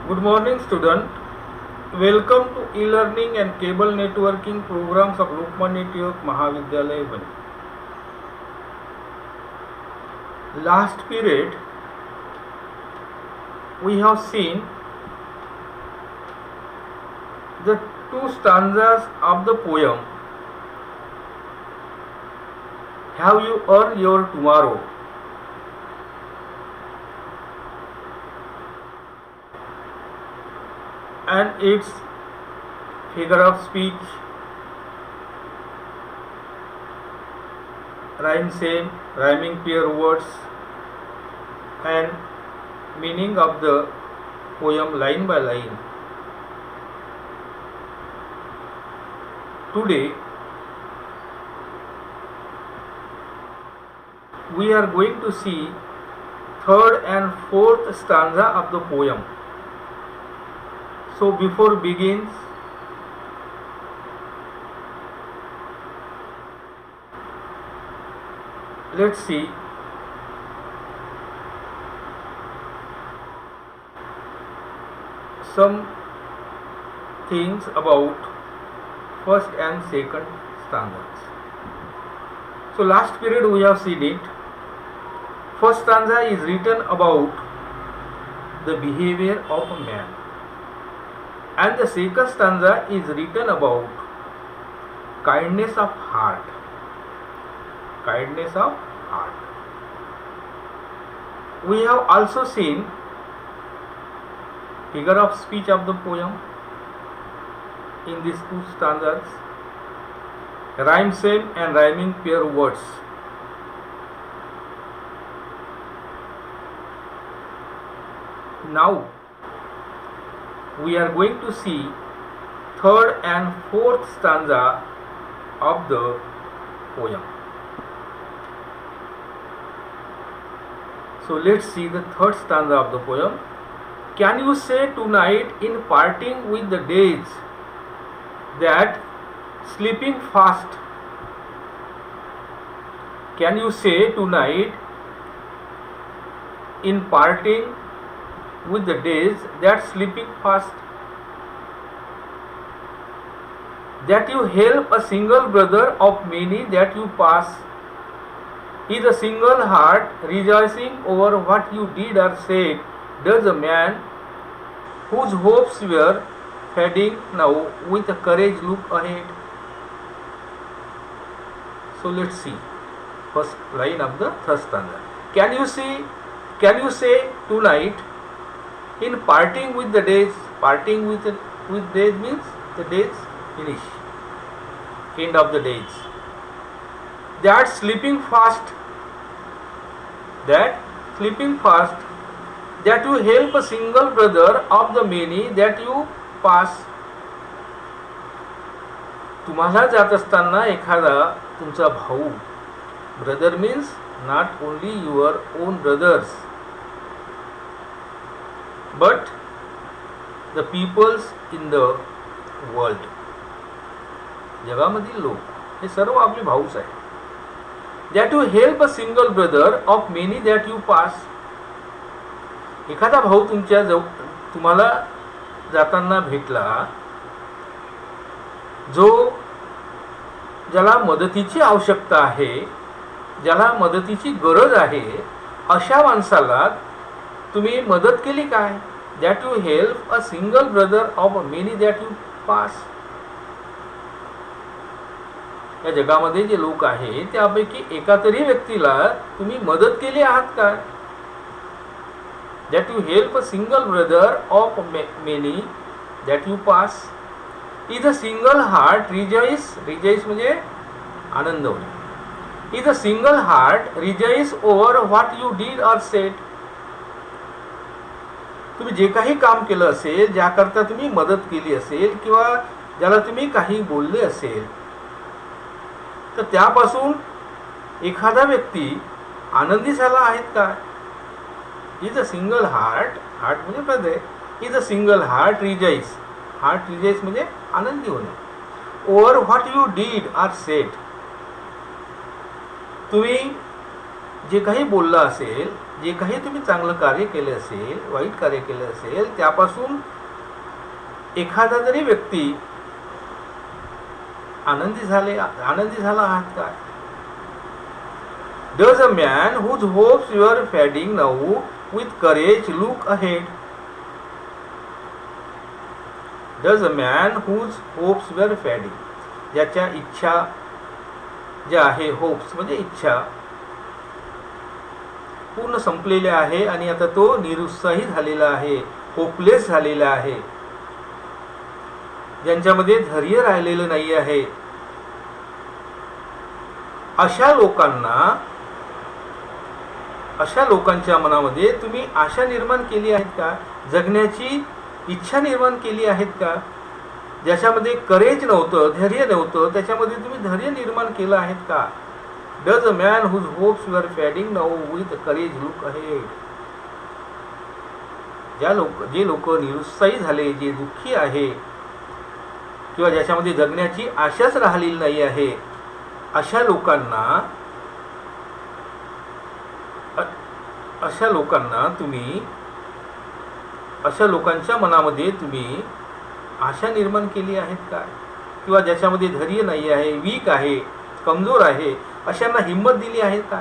Good morning, student. Welcome to e-learning and cable networking programs of Lokmanya Tilak Mahavidyalaya Bani. Last period, we have seen the two stanzas of the poem Have You Earned Your Tomorrow? And its figure of speech, rhyme same, rhyming pair words, and meaning of the poem line by line. Today, we are going to see third and fourth stanza of the poem. So before begins, let's see some things about first and second stanzas. So last period we have seen it. First stanza is written about the behavior of a man, and the second stanza is written about kindness of heart. Kindness of heart. We have also seen figure of speech of the poem in these two stanzas, rhyme same and rhyming pair words. Now we are going to see third and fourth stanza of the poem. So let's see the third stanza of the poem. Can you say tonight in parting with the days that sleeping fast? Can you say tonight in parting with the days that sleeping fast, that you help a single brother of many that you pass, is a single heart rejoicing over what you did or said, does a man whose hopes were fading now with a courage look ahead? So let's see first line of the third stanza. Can you say tonight in parting with the days? Parting with days means the days finish, end of the days. That sleeping fast, that you help a single brother of the many that you pass. तुम्हाला जात असताना एखादा तुमचा भाऊ, brother means not only your own brothers but the peoples in the world, जगामधील लोक हे सर्व आपले भाऊच आहेत. that you help a single brother of many that you pass. एखादा भाऊ तुम्हाला जाताना भेटला जो ज्याला मदतीची आवश्यकता आहे, ज्याला मदतीची गरज आहे, अशा माणसाला तुम्ही मदत केली काय? That you help a single brother of many that you पास. या जगामध्ये जे लोक आहेत त्यापैकी एका तरी व्यक्तीला तुम्ही मदत केली आहात का? That you help a single brother of many that you pass, is a single heart rejoice. Rejoice म्हणजे आनंद होणे. Is a single heart rejoice over what you deed or said. तुम्ही जे काही काम केलं असेल, ज्याकरता तुम्ही मदत केली असेल किंवा ज्याला तुम्ही काही बोलले असेल, तर त्यापासून एखादा व्यक्ती आनंदी झाला आहेत का? Is a single heart, heart म्हणजे हृदय, is a single heart rejoice. Heart rejoice म्हणजे आनंदी होणे. Over what you did or said. तुम्ही जे काही बोलला असेल जे काही तुम्ही चांगलं कार्य केले असेल, वाईट कार्य केले असेल, त्यापासून एखादा जरी व्यक्ती आनंदी झाला आहात काय? Does a man whose hopes were fading now with courage look ahead? Does a man whose hopes were fading, ज्याच्या इच्छा ज्या आहे, होप्स म्हणजे इच्छा पूर्ण संपलेल्या आहे आणि आता तो निरुत्साही झालेला आहे, होपलेस झालेला आहे, ज्यांच्यामध्ये धैर्य राहिलेलं नाही आहे, अशा लोकांच्या मनामध्ये तुम्ही आशा निर्माण केली आहेत का? जगण्याची इच्छा निर्माण केली आहेत का? ज्याच्यामध्ये करेज नव्हतं, धैर्य नव्हतं, त्याच्यामध्ये तुम्ही धैर्य निर्माण केलं आहेत का? Does a man whose hopes were fading now with courage look ahead? जे लोक निरुत्साही झाले, जे दुःखी आहे किंवा ज्याच्यामध्ये जगण्याची आशाच राहिलेली नाही आहे, अशा लोकांच्या मनामध्ये तुम्ही आशा निर्माण केली आहेत का? किंवा ज्याच्यामध्ये धैर्य नाही आहे, वीक आहे, कमजोर आहे, अशांना हिंमत दिली आहे का?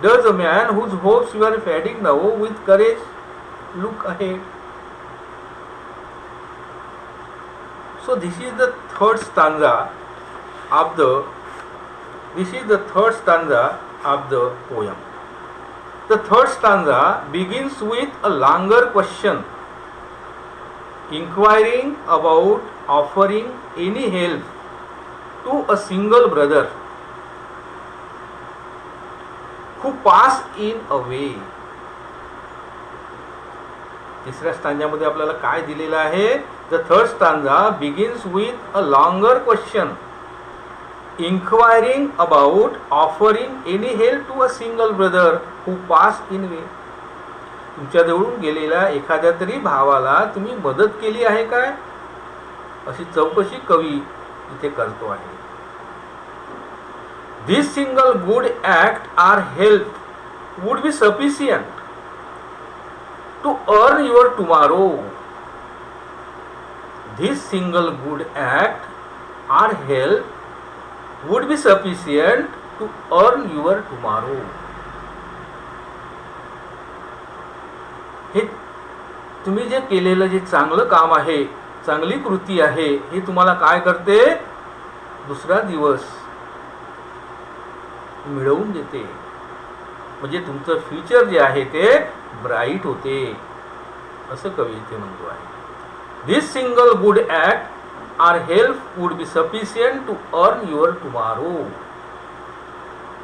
Does a man whose hopes were fading now with courage look ahead? So this is the third stanza of the poem. The third stanza begins with a longer question, inquiring about offering any help to a single brother who passed in away. तिसऱ्या स्टांजामध्ये आपल्याला काय दिलेलं आहे? The third stanza begins with a longer question, inquiring about offering any help to a single brother who passed in away. तुमच्याजवळून गेलेल्या एखाद्या तरी भावाला तुम्ही मदत केली आहे काय, अशी चौकशी कवी इथे करतो आहे. This single good act or help would be sufficient to earn your tomorrow. This single good act or help would be sufficient to earn your tomorrow. हे तुम्ही जे केलेलं जे चांगलं काम आहे, चांगली कृती आहे, हे तुम्हाला काय करते? दुसरा दिवस मिळवून देते. म्हणजे तुमचं फ्युचर जे आहे ते ब्राईट होते, असं कवी इथे म्हणतो आहे. This single good act or help would be sufficient to earn your tomorrow.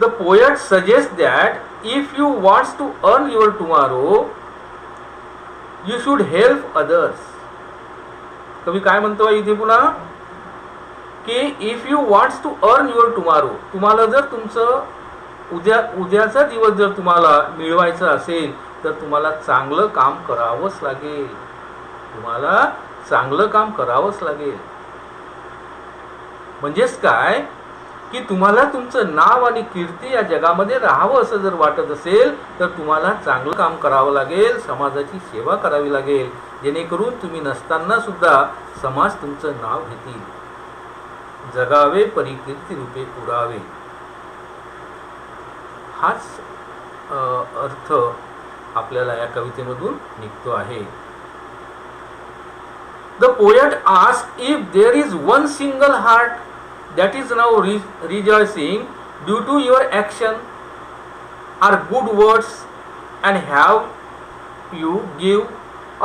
The poet suggests that if you want to earn your tomorrow, you should help others. कवी काय म्हणतो इथे पुन्हा की if you wants to earn your tomorrow, तुम्हाला जर तुमचं उद्याचा दिवस जर तुम्हाला मिळवायचा असेल तर तुम्हाला चांगलं काम करावंच लागेल. म्हणजेच काय की तुम्हाला तुमचं नाव आणि कीर्ती या जगामध्ये राहावं असं जर वाटत असेल तर तुम्हाला चांगलं काम करावं लागेल, समाजाची सेवा करावी लागेल, जेणेकरून तुम्ही नसताना सुद्धा समाज तुमचं नाव घेतील. जगावे परिकीर्ती रूपे उरावे, हाच अर्थ आपल्याला या कवितेमधून निघतो आहे. The poet asks if there is one single heart that is now rejoicing due to your action or good words, and have you give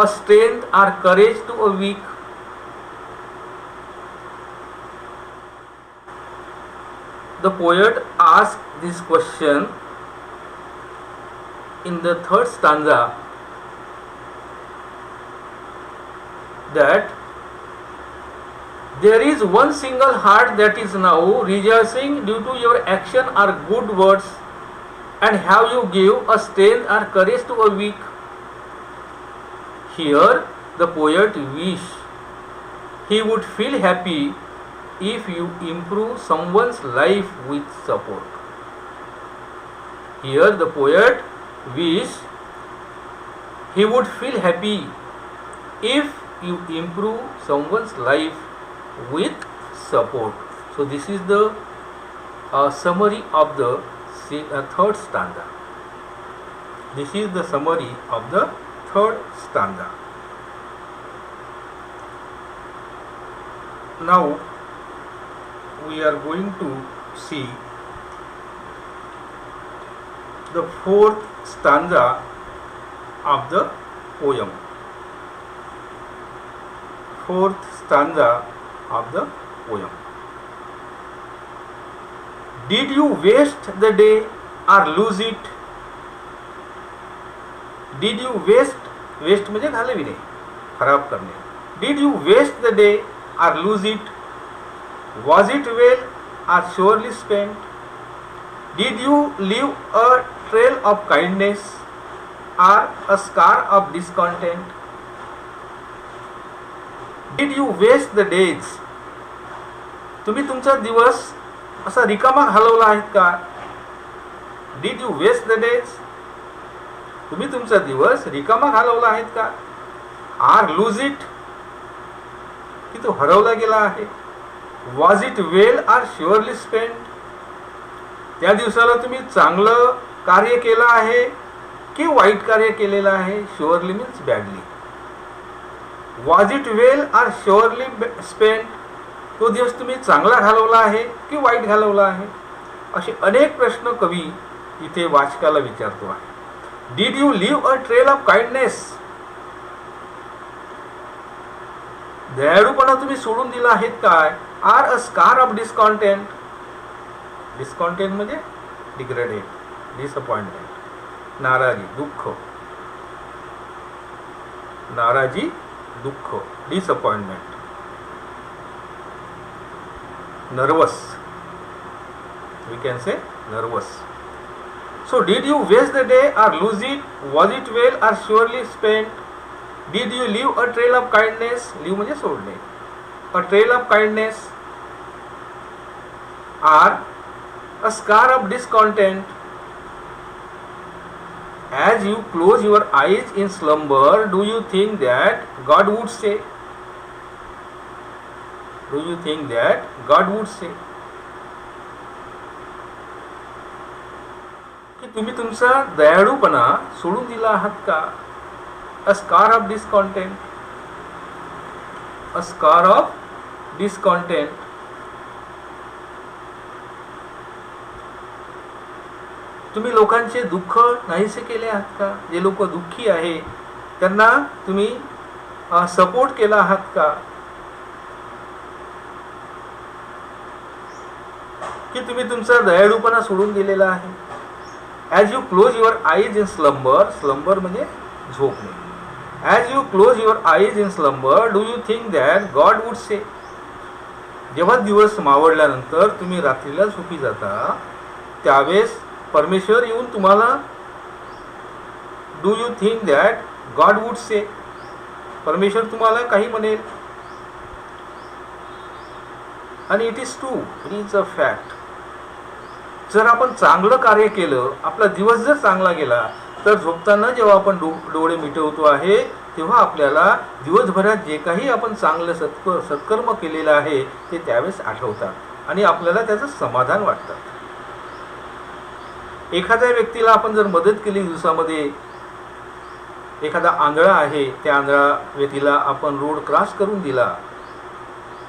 a strength or courage to a weak. The poet asks this question in the third stanza, that there is one single heart that is now rejoicing due to your action or good words, and have you give a strength or courage to a weak. Here the poet wish he would feel happy if you improve someone's life with support. Here the poet wish he would feel happy if you improve someone's life with support. So this is the summary of the third stanza. This is the summary of the third stanza. Now we are going to see the fourth stanza of the poem. Fourth stanza of the poem. Did you waste the day or lose it? Did you waste म्हणजे घालविणे, खराब करणे. Did you waste the day or lose it? Was it well or surely spent? Did you leave a trail of kindness or a scar of discontent? Did you waste the days? तुम्ही तुमचा दिवस असा रिकामा घालवला आहेत का? Did you waste the days? तुम्ही तुमचा दिवस रिकामा घालवला आहेत का? Or lose it? की तो हरवला गेला आहे? Was it well or surely spent? त्या दिवसाला तुम्ही चांगलं कार्य केलं आहे की वाईट कार्य केलेलं आहे? Surely means badly. Was it well or surely spent? तो दिवस तुम्ही चांगला घालवला आहे की वाईट घालवला आहे? असे अनेक प्रश्न कवी इथे वाचकाला विचारतो आहे. Did you leave a trail of kindness? दयाळूपणा तुम्ही सोडून दिला आहेत काय? Or a scar of discontent? Discontent म्हणजे डिग्रेडेड, डिसअपॉइंटमेंट, नाराजी, दुःख. नाराजी, दुःख, disappointment, nervous, we can say nervous. So did you waste the day or lose it? Was it well or surely spent? Did you leave a trail of kindness? Leave म्हणजे सोडणे. A trail of kindness or a scar of discontent? As you close your eyes in slumber, do you think that God would say? Do you think that God would say? की तुम्ही तुमचा दयाळूपणा सोडून दिला आहात का? A scar of discontent. A scar of discontent. तुम्ही लोकांचे दुःख नाहीसे केले आहात का? जे लोक दुःखी आहे त्यांना तुम्ही सपोर्ट केला आहात का? की तुम्ही तुमचा दयाळूपणा सोडून दिलेला आहे? As you close your eyes in slumber, slumber म्हणजे झोपणे. As you close your eyes in slumber, do you think that God would say? जेव्हा दिवस मावळल्यानंतर तुम्ही रात्रीला झोपी जाता त्यावेळेस परमेश्वर येऊन तुम्हाला do you think that God would से, परमेश्वर तुम्हाला काही म्हणेल? आणि it is true, it is a fact. जर आपण चांगलं कार्य केलं, आपला दिवस जर चांगला गेला तर झोपताना जेव्हा आपण डोळे मिटवतो आहे तेव्हा आपल्याला दिवसभरात जे काही आपण चांगलं सत्कर्म केलेलं आहे ते त्यावेळेस आठवतात आणि आपल्याला त्याचं समाधान वाटतं. एखाद्या व्यक्तीला आपण जर मदत केली दिवसामध्ये, एखादा आंधळा आहे त्या आंधळा व्यक्तीला आपण रोड क्रॉस करून दिला,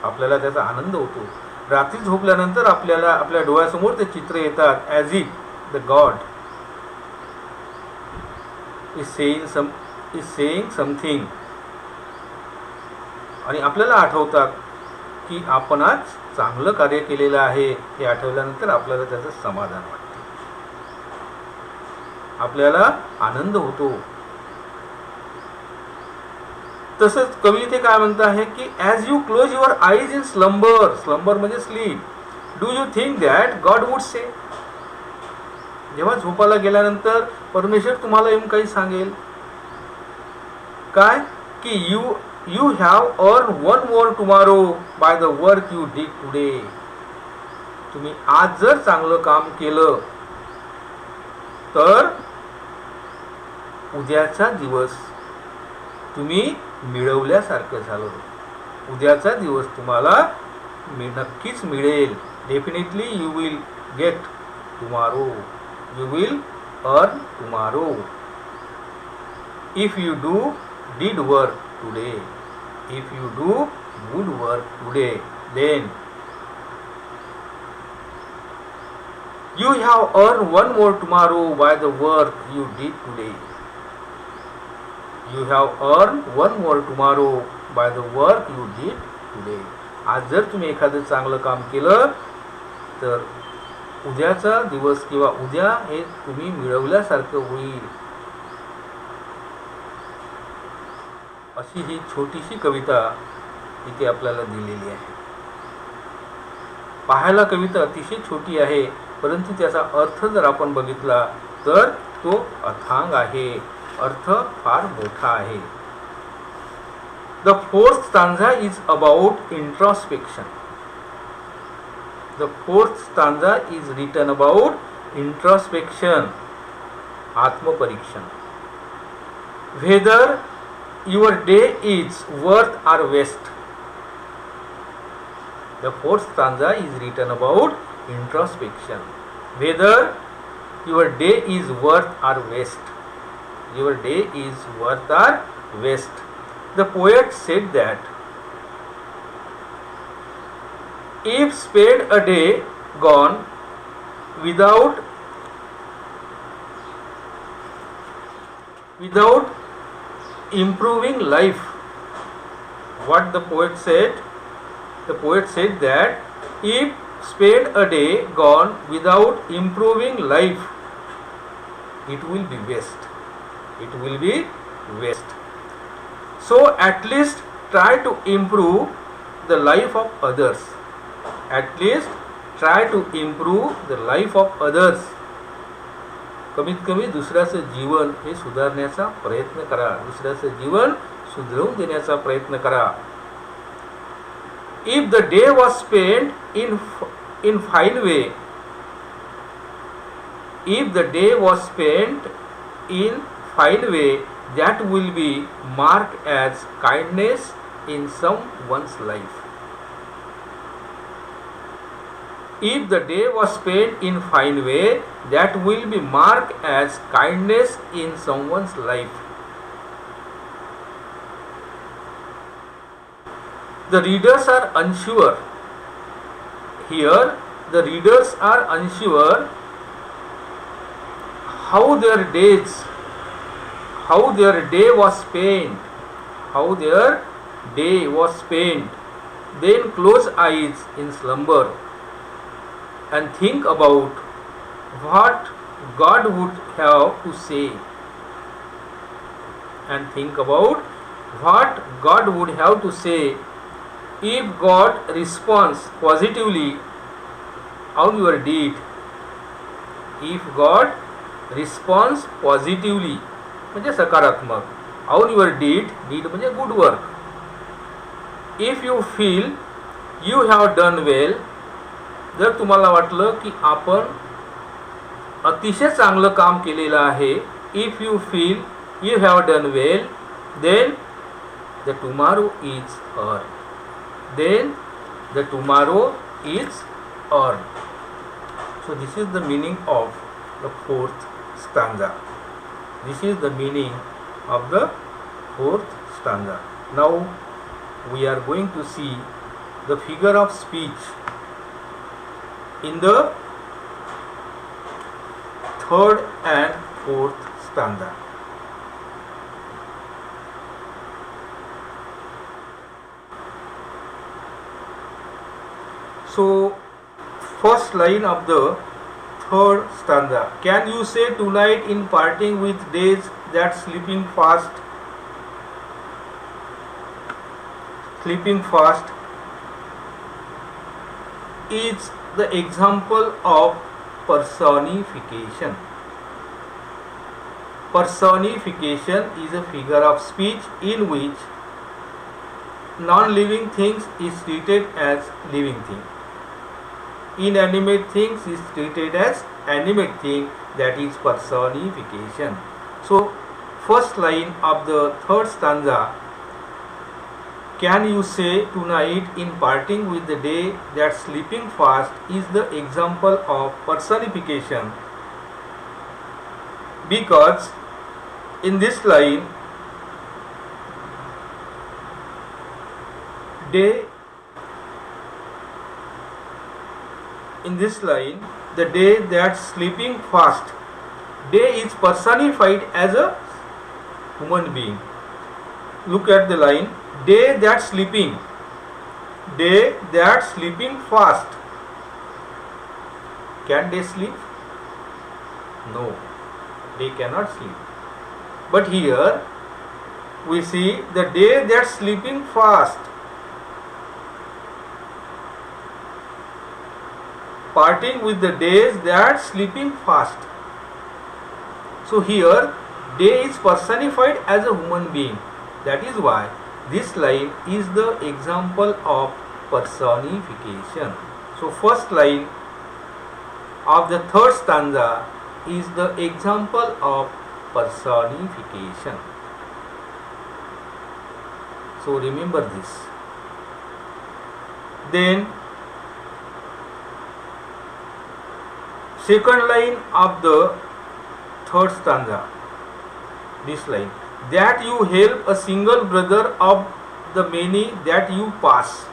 आपल्याला त्याचा आनंद होतो. रात्री झोपल्यानंतर आपल्याला आपल्या डोळ्यासमोर ते चित्र येतात, as if the God is saying something, आणि आपल्याला आठवतात की आपण आज चांगलं कार्य केलेलं आहे. हे आठवल्यानंतर आपल्याला त्याचं समाधान वाटतं, आपल्याला आनंद होतो. तसंच कवी इथे काय म्हणत आहे की as you close your eyes in slumber, slumber म्हणजे sleep, do you think that God would say? जेव्हा झोपायला गेल्यानंतर परमेश्वर तुम्हाला येऊन काही सांगेल काय? की you have earn one more tomorrow by the work you did today. तुम्ही आज जर चांगलं काम केलं तर उद्याचा दिवस तुम्ही मिळवल्यासारखं झालं. उद्याचा दिवस तुम्हाला नक्कीच मिळेल. Definitely you will get tomorrow. You will earn tomorrow. If you did work today, if you do good work today, then you have earned one more tomorrow by the work you did today. You have earned one more tomorrow by the work you did today. आज जर तुम्ही एखादं चांगलं काम केलं तर उद्याचा दिवस किंवा उद्या हे तुम्ही मिळवल्यासारखं होईल. अशी ही छोटीशी कविता इथे आपल्याला दिलेली आहे. पाहायला कविता अतिशय छोटी आहे, परंतु त्याचा अर्थ जर आपण बघितला तर तो अथांग आहे. अर्थ फार मोठा आहे. The fourth stanza is about introspection. The fourth stanza is written about introspection, आत्मपरीक्षण. Whether your day is worth or waste. The fourth stanza is written about introspection. Whether your day is worth or waste. Your day is worth or waste. The poet said that if spent a day gone without improving life. What the poet said? The poet said that if spent a day gone without improving life, it will be waste. It will be waste. So at least try to improve the life of others. At least try to improve the life of others. कमीत कमी दुसऱ्याचं जीवन हे सुधारण्याचा प्रयत्न करा. दुसऱ्याचं जीवन सुधरवून देण्याचा प्रयत्न करा. If the day was spent in fine way, if the day was spent in fine way, that will be marked as kindness in someone's life. If the day was spent in fine way, that will be marked as kindness in someone's life. The readers are unsure. Here, the readers are unsure how their day was spent. How their day was spent. Then close eyes in slumber and think about what God would have to say. And think about what God would have to say. If God responds positively on your deed, if God responds positively म्हणजे सकारात्मक, on your deed म्हणजे good work. If you feel you have done well, जर तुम्हाला वाटलं की आपण अतिशय चांगलं काम केलेलं आहे, if you feel you have done well, then the tomorrow is earn. Then the tomorrow is earn. So this is the meaning of the fourth stanza. This is the meaning of the fourth stanza. Now we are going to see the figure of speech in the third and fourth stanza. So, first line of the third stanza. Can you say tonight in parting with days that sleeping fast is the example of personification. Personification is a figure of speech in which non-living things is treated as living thing. Inanimate things is treated as animate thing. That is personification. So first line of the third stanza, can you say tonight in parting with the day that sleeping fast, is the example of personification, because in this line the day that sleeping fast, day is personified as a human being. Look at the line, day that sleeping fast. Can they sleep? No, they cannot sleep. But here we see the day that sleeping fast, parting with the days that sleeping fast. So here day is personified as a human being. That is why this line is the example of personification. So first line of the third stanza is the example of personification. So remember this. Then second line of the third stanza, this line, that you help a single brother of the many that you pass.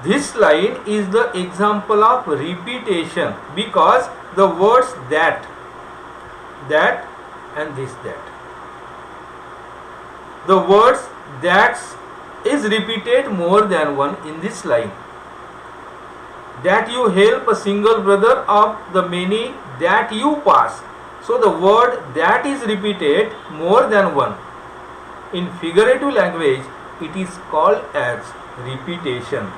This line is the example of repetition, because the words that and this that, the words that is repeated more than one in this line. That you help a single brother of the many that you pass. So the word that is repeated more than one. In figurative language, it is called as repetition.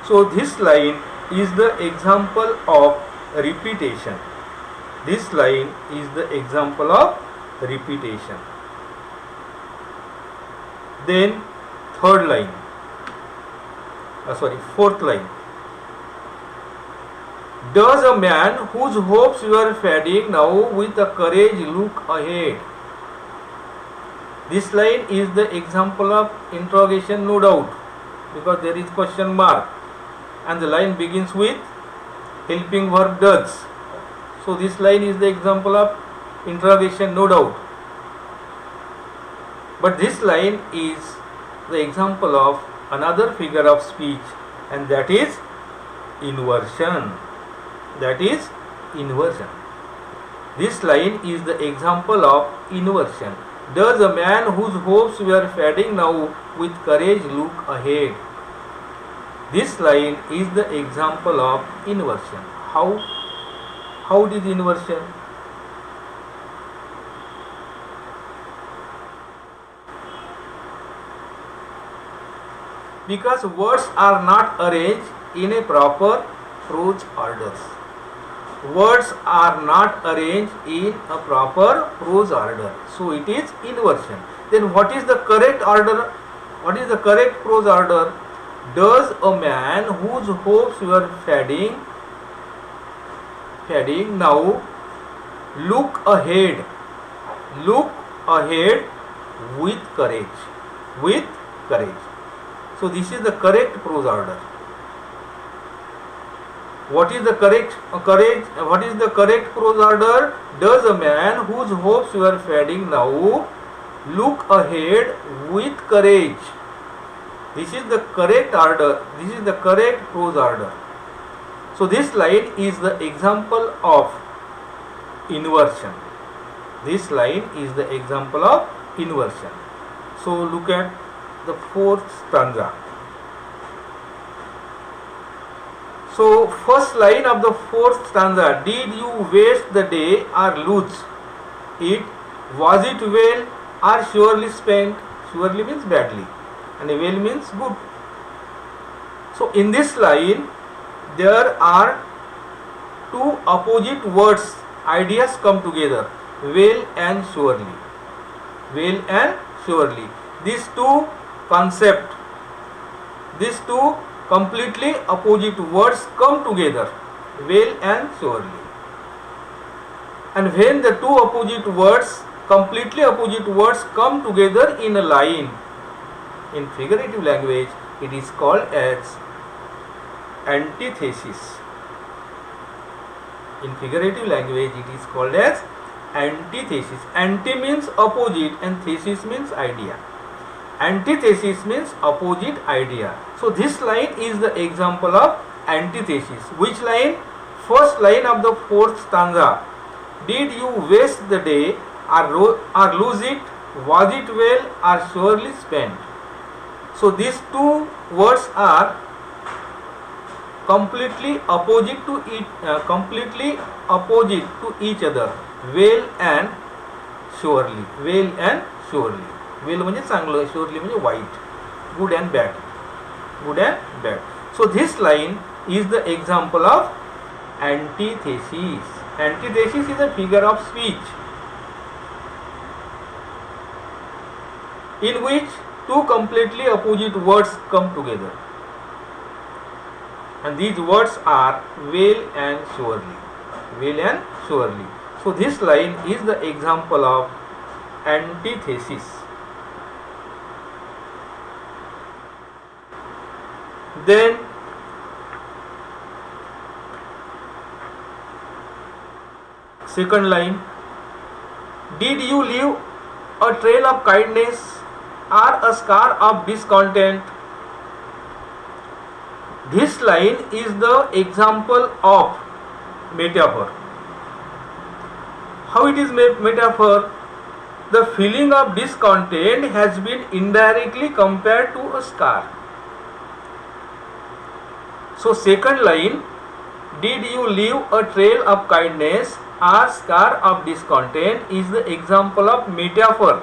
So this line is the example of repetition. This line is the example of repetition. Then fourth line. Does a man whose hopes were fading now with a courage look ahead? This line is the example of interrogation, no doubt, because there is question mark and the line begins with helping verb does. So this line is the example of interrogation, no doubt. But this line is the example of another figure of speech, and that is inversion. This line is the example of inversion. Does a man whose hopes were fading now with courage look ahead? This line is the example of inversion. How it is inversion? Because words are not arranged in a proper prose order. Words are not arranged in a proper prose order. So it is inversion. Then what is the correct order? What is the correct prose order? Does a man whose hopes were fading now look ahead with courage. So this is the correct prose order. What is the correct prose order? Does a man whose hopes were fading now look ahead with courage? This is the correct order. This is the correct prose order. So this line is the example of inversion. This line is the example of inversion. So look at the fourth stanza. So first line of the fourth stanza, did you waste the day or lose it? Was it well or surely spent? Surely means badly and well means good. So in this line there are two opposite words, ideas come together, well and surely. Well and surely. These two concepts, these two completely opposite words come together, well and surely. And when the two opposite words, completely opposite words, come together in a line, in figurative language, it is called as antithesis. In figurative language, it is called as antithesis. Anti means opposite and thesis means idea. Antithesis means opposite idea. So this line is the example of antithesis. Which line? First line of the fourth stanza. Did you waste the day or lose it? Was it well or surely spent? So these two words are completely opposite to each other. Well and surely. Well and surely. Well म्हणजे चांगलं, surely म्हणजे white. Good and bad. Good and bad. So this line is the example of antithesis. Antithesis is a figure of speech in which two completely opposite words come together. And these words are well and surely. Well and surely. So this line is the example of antithesis. Then second line. Did you leave a trail of kindness or a scar of discontent? This line is the example of metaphor. How it is metaphor? The feeling of discontent has been indirectly compared to a scar. So second line, did you leave a trail of kindness or scar of discontent, is the example of metaphor.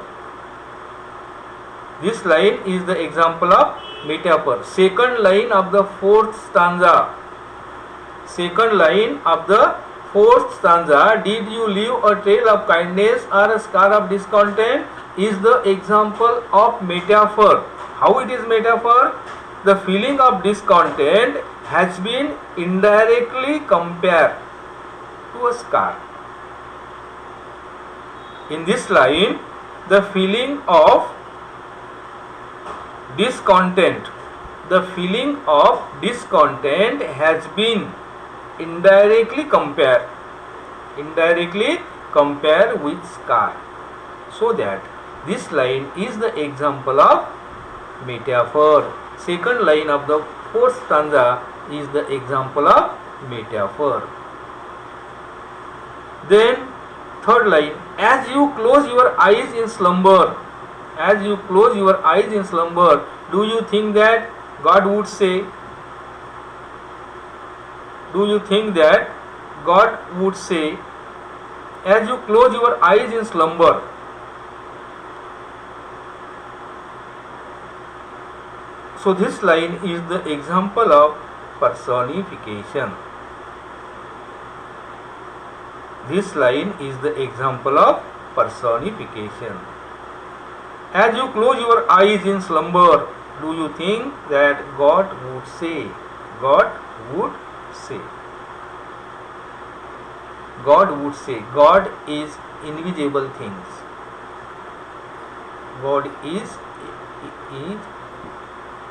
This line is the example of metaphor. Second line of the fourth stanza. Second line of the fourth stanza, did you leave a trail of kindness or a scar of discontent, is the example of metaphor. How it is metaphor? The feeling of discontent has been indirectly compared to a scar. In this line, the feeling of discontent has been indirectly compared with scar. So that this line is the example of metaphor. Second line of the fourth stanza is the example of metaphor. Then third line, as you close your eyes in slumber, do you think that God would say? As you close your eyes in slumber. So this line is the example of personification. This line is the example of personification. As you close your eyes in slumber, do you think that God would say? God is invisible things. God is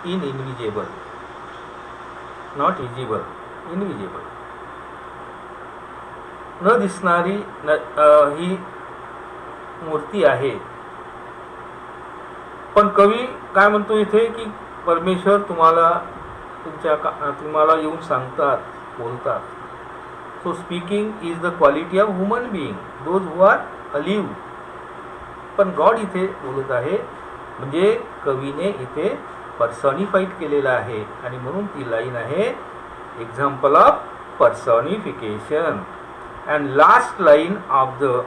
invisible, not visible, invisible. न दिसणारी ही मूर्ती आहे. पण कवी काय म्हणतो इथे की परमेश्वर तुम्हाला येऊन सांगतात, बोलतात. So speaking is the quality of human being, those who are alive. पण गॉड इथे बोलत आहे, म्हणजे कवीने इथे पर्सॉनिफाईड केलेला आहे आणि म्हणून ती लाईन आहे example of पर्सॉनिफिकेशन. And last line of the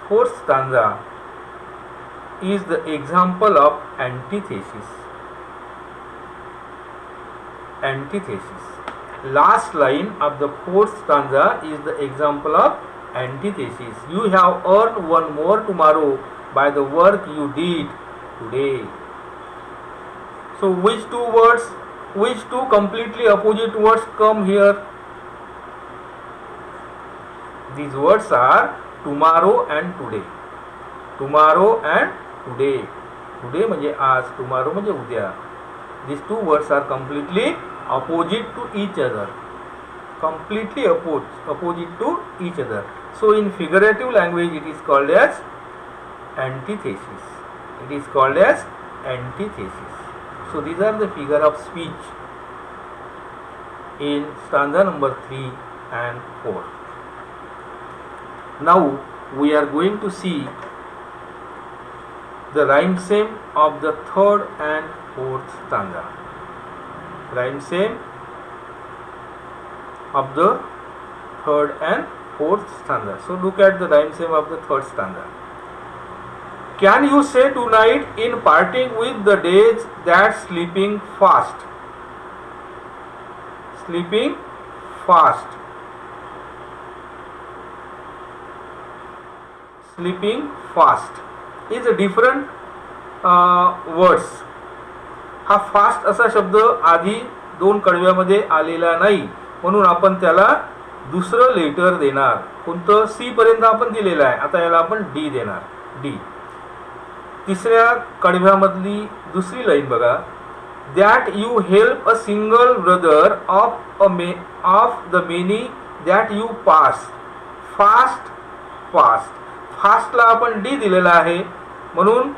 fourth stanza is the example of antithesis. Last line of the fourth stanza is the example of antithesis. You have earned one more tomorrow by the work you did today. So which two completely opposite words come here? These words are tomorrow and today. Tomorrow and today. Today म्हणजे आज, tomorrow म्हणजे उद्या. These two words are completely opposite to each other. Completely opposite to each other. So in figurative language it is called as antithesis. It is called as antithesis. So these are the figure of speech in stanza number 3 and 4. Now we are going to see the rhyme same of the third and fourth stanza. Rhyme same of the third and fourth stanza. So look at the rhyme same of the third stanza. Can you say tonight in parting with the days that sleeping fast? Sleeping fast. Sleeping fast is a different words. हा fast असा शब्द आधी दोन कडव्यामध्ये आलेला नाही, म्हणून आपण त्याला दुसरं लेटर देणार. कोणतं? सी पर्यंत आपण दिलेलं आहे, आता याला आपण डी देणार. डी. तिसऱ्या कडव्यामधली दुसरी लाईन बघा. That you help a single brother of the many that you pass. Fast fast. फास्टला आपण डी दिलेला आहे, म्हणून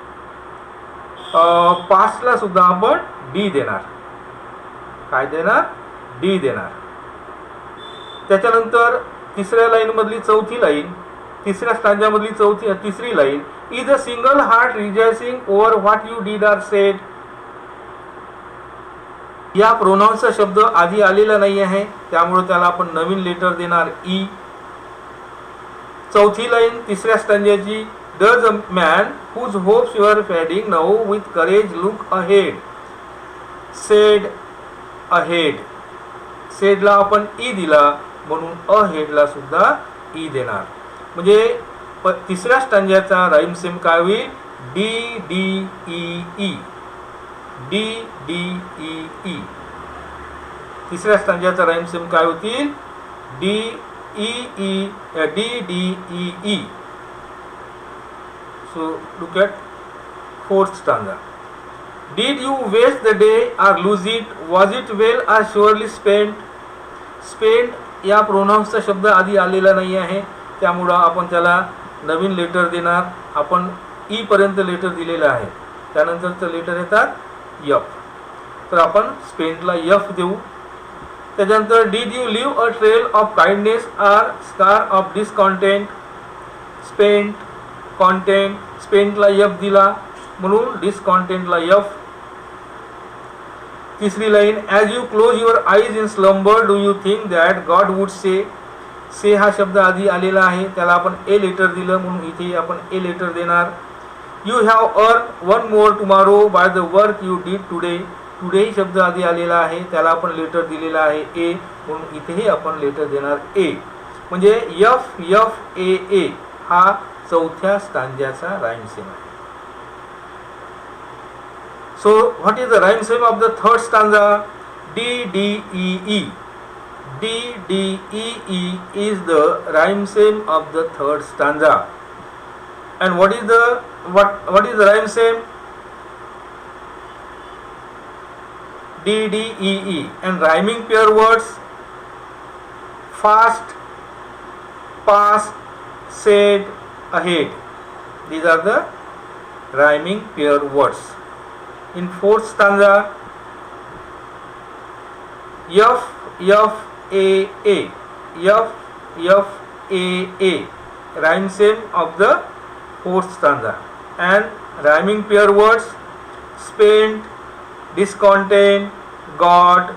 पास्टला सुद्धा आपण डी देणार. काय देणार? डी देणार. त्याच्यानंतर तिसऱ्या लाईन मधली चौथी लाईन, तिसऱ्या स्टांजामधली तिसरी line. Is a single heart rejoicing over what you did or said. या प्रोनाउन्सचा शब्द आधी आलेला नाही आहे, त्यामुळे त्याला आपण नवीन लेटर देणार ई. चौथी लाईन तिसऱ्या स्टांजाची. Does a man whose hopes your fading now with courage look ahead. Said ahead. सेडला आपण ई दिला, म्हणून अहेडला सुद्धा ई देणार. म्हणजे तिसऱ्या स्टांजाचा राईम सेम काय होईल? डी डी ई ई. डी डी ई ई. तिसऱ्या स्टांजाचा राईम सेम काय होतील? D E E D D E E. So look at fourth stanza. Did you waste the day or lose it? Was it well or surely spent? Spent या प्रोनाउन्सचा शब्द आधी आलेला नाही आहे, त्यामुळं आपण त्याला नवीन लेटर देणार. आपण ई पर्यंत लेटर दिलेलं आहे, त्यानंतरचं लेटर येतात यफ. तर आपण स्पेंटला यफ देऊ. त्याच्यानंतर did you live a trail of kindness or scar of discontent. Spent content. स्पेंटला यफ दिला, म्हणून डिसकॉन्टेंटला यफ. तिसरी line. As you close your eyes in slumber do you think that God would say. Say हा शब्द आधी आलेला आहे, त्याला आपण ए लेटर दिलं, म्हणून इथे आपण ए लेटर देणार. You have earn one more tomorrow by the work you deed today. Today शब्द आधी आलेला आहे, त्याला आपण लेटर दिलेला आहे ए, म्हणून इथेही आपण लेटर देणार ए. म्हणजे यफ यफ ए ए हा चौथ्या स्टांजाचा राईम सेम आहे. So what is the rhyme same of the third stanza? D D E E. D D E E is the rhyme same of the third stanza. And what is the rhyme same? D D E E. And rhyming pair words: fast, past, said, ahead. These are the rhyming pair words. In fourth stanza, F F A A. F F A A. Rhyme same of the fourth stanza. And rhyming pair words: spent, discontent, God.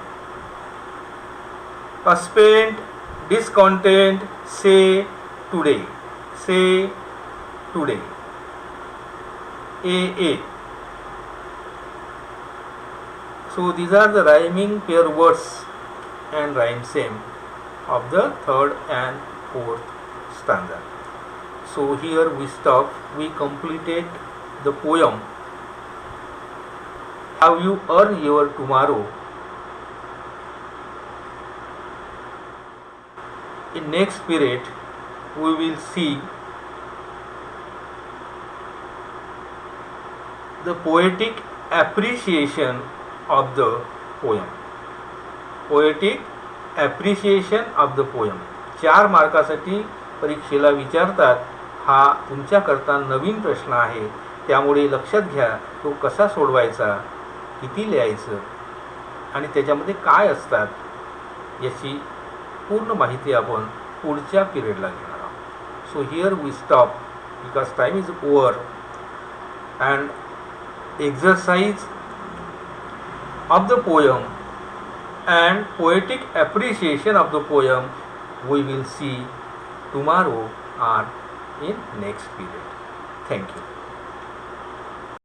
Spent, discontent, say, today. Say, today. A A. So these are the rhyming pair words and rhyme same of the third and fourth stanza. So here we stop. We completed the poem Have You Earned Your Tomorrow. In next period we will see the poetic appreciation of the poem. Poetic appreciation of the poem 4 मार्कासाठी परीक्षेला विचारतात. हा तुमच्याकरता नवीन प्रश्न आहे, त्यामुळे लक्षात घ्या तो कसा सोडवायचा, किती लिहायचं आणि त्याच्यामध्ये काय असतात याची पूर्ण माहिती आपण पुढच्या पिरियडला घेणार आहोत. So here we stop because time is over and exercise of the poem and poetic appreciation of the poem we will see tomorrow or in next period. Thank you.